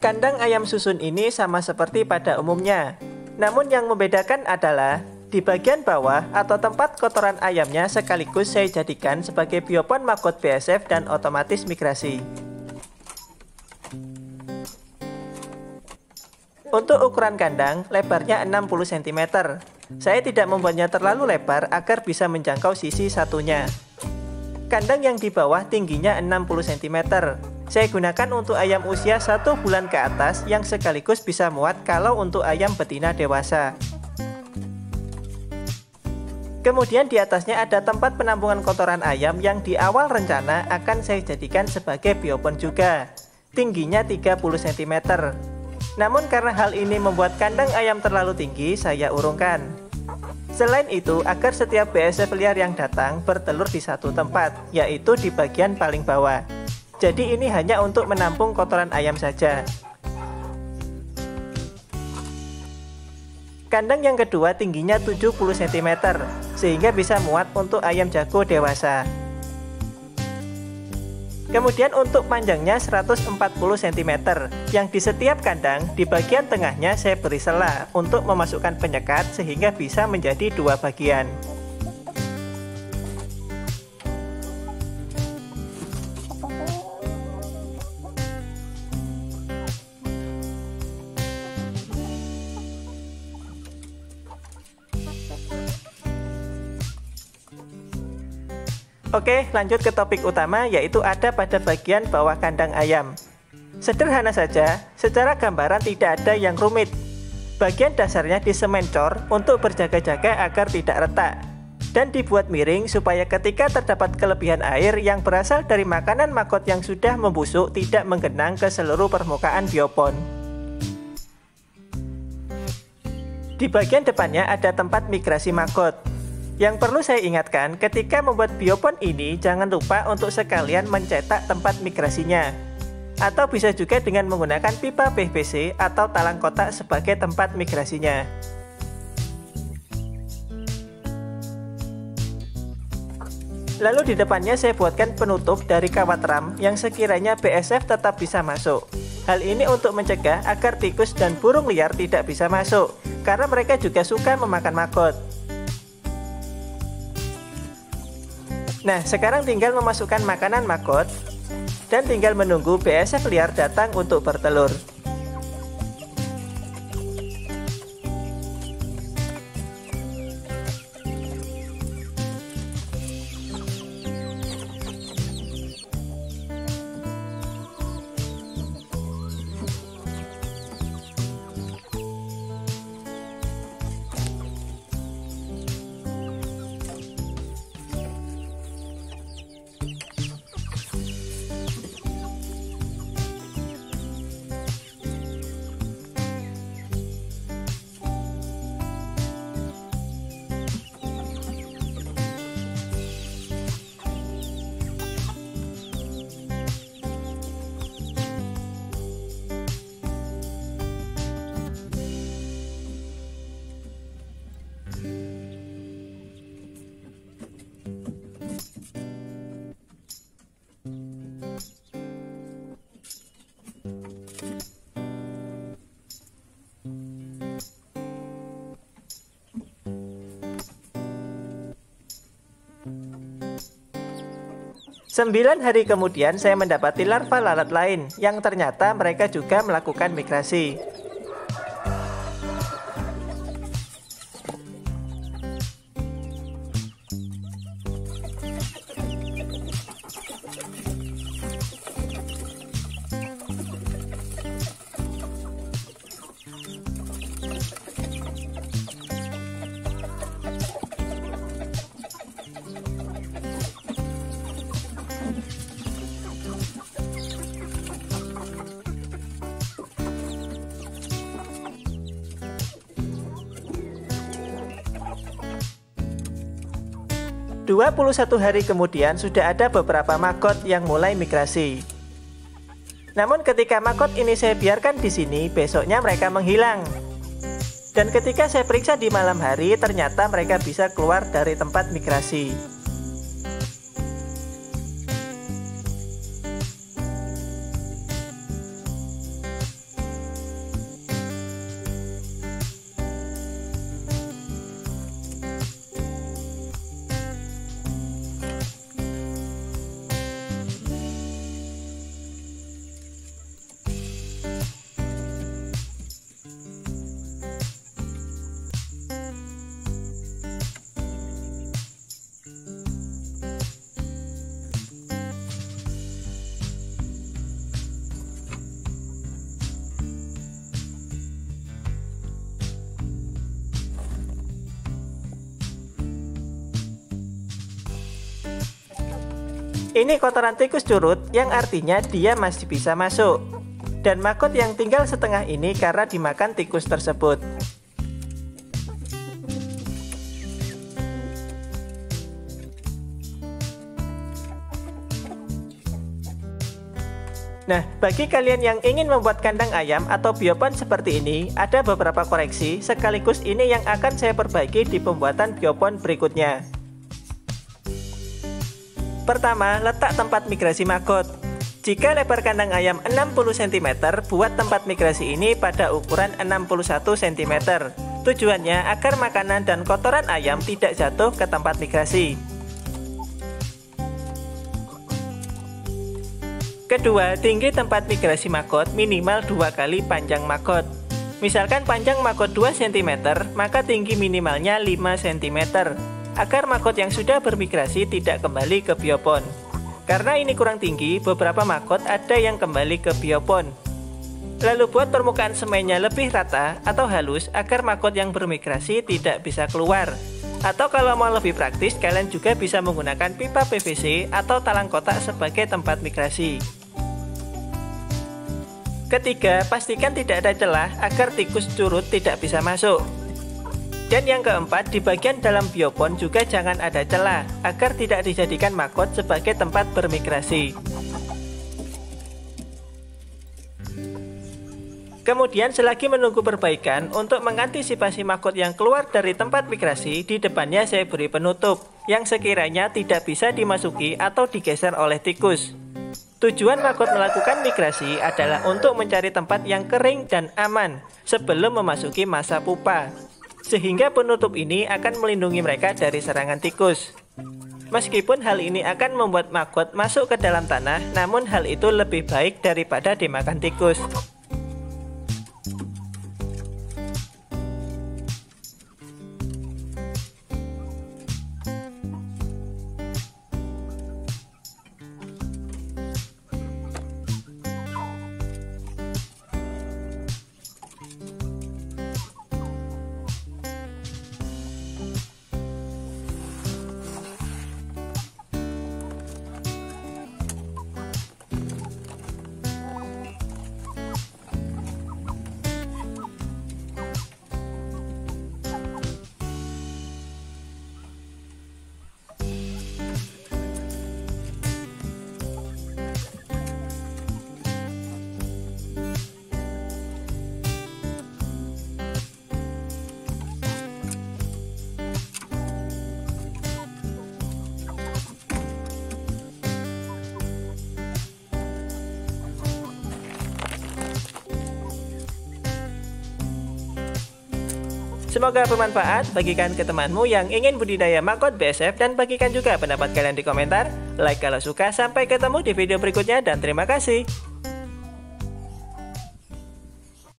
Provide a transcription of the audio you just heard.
Kandang ayam susun ini sama seperti pada umumnya. Namun yang membedakan adalah di bagian bawah atau tempat kotoran ayamnya sekaligus saya jadikan sebagai biopon maggot BSF dan otomatis migrasi. Untuk ukuran kandang, lebarnya 60 cm. Saya tidak membuatnya terlalu lebar agar bisa menjangkau sisi satunya. Kandang yang di bawah tingginya 60 cm. Saya gunakan untuk ayam usia 1 bulan ke atas yang sekaligus bisa muat kalau untuk ayam betina dewasa. Kemudian di atasnya ada tempat penampungan kotoran ayam yang di awal rencana akan saya jadikan sebagai biopon juga. Tingginya 30 cm. Namun karena hal ini membuat kandang ayam terlalu tinggi, saya urungkan. Selain itu, agar setiap BSF liar yang datang bertelur di satu tempat, yaitu di bagian paling bawah. Jadi ini hanya untuk menampung kotoran ayam saja. Kandang yang kedua tingginya 70 cm, sehingga bisa muat untuk ayam jago dewasa. Kemudian untuk panjangnya 140 cm, yang di setiap kandang, di bagian tengahnya saya beri sela untuk memasukkan penyekat sehingga bisa menjadi dua bagian. Oke, lanjut ke topik utama, yaitu ada pada bagian bawah kandang ayam. Sederhana saja, secara gambaran tidak ada yang rumit. Bagian dasarnya disemen cor untuk berjaga-jaga agar tidak retak, dan dibuat miring supaya ketika terdapat kelebihan air yang berasal dari makanan maggot yang sudah membusuk tidak menggenang ke seluruh permukaan biopon. Di bagian depannya ada tempat migrasi maggot. Yang perlu saya ingatkan, ketika membuat biopon ini jangan lupa untuk sekalian mencetak tempat migrasinya. Atau bisa juga dengan menggunakan pipa PVC atau talang kotak sebagai tempat migrasinya. Lalu di depannya saya buatkan penutup dari kawat ram yang sekiranya BSF tetap bisa masuk. Hal ini untuk mencegah agar tikus dan burung liar tidak bisa masuk, karena mereka juga suka memakan maggot. Nah, sekarang tinggal memasukkan makanan maggot dan tinggal menunggu BSF liar datang untuk bertelur. Sembilan hari kemudian saya mendapati larva lalat lain yang ternyata mereka juga melakukan migrasi. Dua 21 hari kemudian sudah ada beberapa maggot yang mulai migrasi. Namun ketika maggot ini saya biarkan di sini, besoknya mereka menghilang. Dan ketika saya periksa di malam hari, ternyata mereka bisa keluar dari tempat migrasi. Ini kotoran tikus curut yang artinya dia masih bisa masuk. Dan maggot yang tinggal setengah ini karena dimakan tikus tersebut. Nah, bagi kalian yang ingin membuat kandang ayam atau biopon seperti ini, ada beberapa koreksi sekaligus ini yang akan saya perbaiki di pembuatan biopon berikutnya. Pertama, letak tempat migrasi maggot. Jika lebar kandang ayam 60 cm, buat tempat migrasi ini pada ukuran 61 cm. Tujuannya agar makanan dan kotoran ayam tidak jatuh ke tempat migrasi. Kedua, tinggi tempat migrasi maggot minimal 2 kali panjang maggot. Misalkan panjang maggot 2 cm, maka tinggi minimalnya 5 cm, agar maggot yang sudah bermigrasi tidak kembali ke biopon. Karena ini kurang tinggi, beberapa maggot ada yang kembali ke biopon. Lalu buat permukaan semennya lebih rata atau halus agar maggot yang bermigrasi tidak bisa keluar. Atau kalau mau lebih praktis, kalian juga bisa menggunakan pipa PVC atau talang kotak sebagai tempat migrasi. Ketiga, pastikan tidak ada celah agar tikus curut tidak bisa masuk. Dan yang keempat, di bagian dalam biopon juga jangan ada celah agar tidak dijadikan maggot sebagai tempat bermigrasi. Kemudian selagi menunggu perbaikan, untuk mengantisipasi maggot yang keluar dari tempat migrasi, di depannya saya beri penutup yang sekiranya tidak bisa dimasuki atau digeser oleh tikus. Tujuan maggot melakukan migrasi adalah untuk mencari tempat yang kering dan aman sebelum memasuki masa pupa. Sehingga penutup ini akan melindungi mereka dari serangan tikus. Meskipun hal ini akan membuat maggot masuk ke dalam tanah, namun hal itu lebih baik daripada dimakan tikus. Semoga bermanfaat, bagikan ke temanmu yang ingin budidaya maggot BSF dan bagikan juga pendapat kalian di komentar. Like kalau suka, sampai ketemu di video berikutnya dan terima kasih.